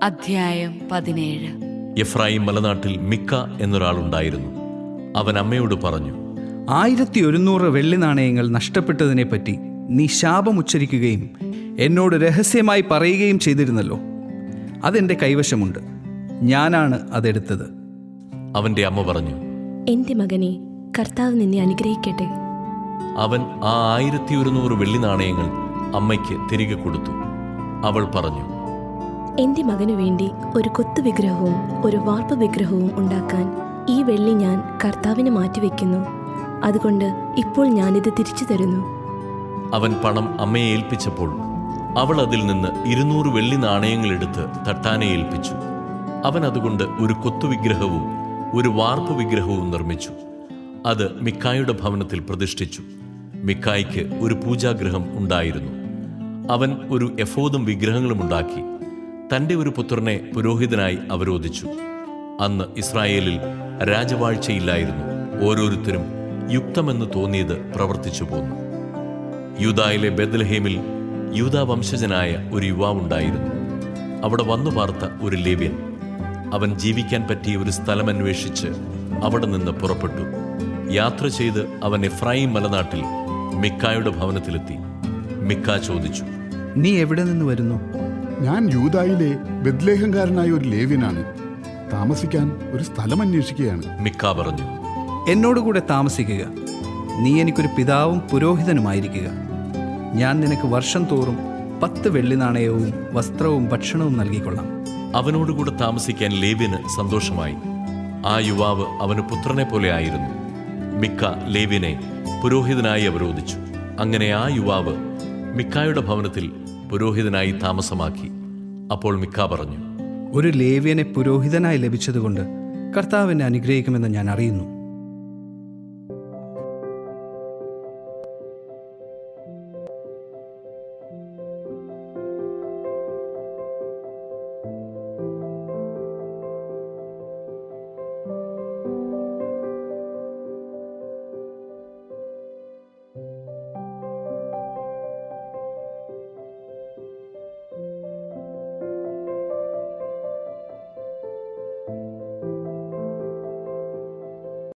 അധ്യായം 17. എഫ്രായിം മലനാട്ടിൽ മിക്ക എന്നൊരാളുണ്ടായിരുന്നു. അവൻ അമ്മയോട് പറഞ്ഞു, 1100 വെള്ളി നാണയങ്ങൾ നഷ്ടപ്പെട്ടതിനെപ്പറ്റി നീ ശാപമുച്ചരിക്കുകയും എന്നോട് രഹസ്യമായി പറയുകയും ചെയ്തിരുന്നല്ലോ. അതെൻ്റെ കൈവശമുണ്ട്, ഞാനാണ് അതെടുത്തത്. അവൻ്റെ അമ്മ പറഞ്ഞു, എൻ്റെ മകനെ, കർത്താവ് നിന്നെ അനുഗ്രഹിക്കട്ടെ. അവൻ ആ 1100 വെള്ളി നാണയങ്ങൾ അമ്മയ്ക്ക് തിരികെ കൊടുത്തു. അവൾ പറഞ്ഞു, എൻ്റെ മകനു വേണ്ടി ഒരു കൊത്തു വിഗ്രഹവും ഒരു വാർപ്പ് വിഗ്രഹവും ഉണ്ടാക്കാൻ ഈ വെള്ളി ഞാൻ കർത്താവിന് മാറ്റിവെക്കുന്നു. അതുകൊണ്ട് ഇപ്പോൾ ഞാനിത് തിരിച്ചു തരുന്നു. അവൻ പണം അമ്മയെ ഏൽപ്പിച്ചപ്പോൾ അവൾ അതിൽ നിന്ന് 200 വെള്ളി നാണയങ്ങൾ എടുത്ത് തട്ടാനെ ഏൽപ്പിച്ചു. അവൻ അതുകൊണ്ട് ഒരു കൊത്തുവിഗ്രഹവും ഒരു വാർപ്പ് വിഗ്രഹവും നിർമ്മിച്ചു. അത് മിക്കായുടെ ഭവനത്തിൽ പ്രതിഷ്ഠിച്ചു. മിക്കായ്ക്ക് ഒരു പൂജാഗ്രഹം ഉണ്ടായിരുന്നു. അവൻ ഒരു എഫോദും വിഗ്രഹങ്ങളും ഉണ്ടാക്കി തൻ്റെ ഒരു പുത്രനെ പുരോഹിതനായി അവരോധിച്ചു. അന്ന് ഇസ്രായേലിൽ രാജവാഴ്ചയില്ലായിരുന്നു. ഓരോരുത്തരും യുക്തമെന്ന് തോന്നിയത് പ്രവർത്തിച്ചു പോന്നു. യൂദായിലെ ബെത്ലഹേമിൽ യൂദാ വംശജനായ ഒരു യുവാവുണ്ടായിരുന്നു. അവിടെ വന്നു പാർത്ത ഒരു ലേവ്യൻ. അവൻ ജീവിക്കാൻ പറ്റിയ ഒരു സ്ഥലം അന്വേഷിച്ച് അവിടെ നിന്ന് പുറപ്പെട്ടു. യാത്ര ചെയ്ത് അവൻ എഫ്രായിം മലനാട്ടിൽ മിക്കായുടെ ഭവനത്തിലെത്തി. മിക്ക ചോദിച്ചു, നീ എവിടെ നിന്ന് വരുന്നു? ഞാൻ യൂദായിലെ ബെത്ലേഹംകാരനായ ഒരു ലേവ്യനാണ്. താമസിക്കാൻ ഒരു സ്ഥലം അന്വേഷിക്കുകയാണ്. മിക്ക പറഞ്ഞു, എന്നോടുകൂടെ താമസിക്കുക. നീ എനിക്കൊരു പിതാവും പുരോഹിതനുമായിരിക്കുക. ഞാൻ നിനക്ക് വർഷം തോറും 10 വെള്ളി നാണയവും വസ്ത്രവും ഭക്ഷണവും നൽകിക്കൊള്ളാം. അവനോടുകൂടെ താമസിക്കാൻ ലേവ്യന് സന്തോഷമായി. ആ യുവാവ് അവന് പുത്രനെ പോലെ ആയിരുന്നു. മിക്ക ലേവ്യനെ പുരോഹിതനായി അവരോധിച്ചു. അങ്ങനെ ആ യുവാവ് മിക്കായുടെ ഭവനത്തിൽ പുരോഹിതനായി താമസമാക്കി. അപ്പോൾ മിക്ക പറഞ്ഞു, ഒരു ലേവ്യനെ പുരോഹിതനായി ലഭിച്ചതുകൊണ്ട് കർത്താവിനെ അനുഗ്രഹിക്കുമെന്ന് ഞാൻ അറിയുന്നു.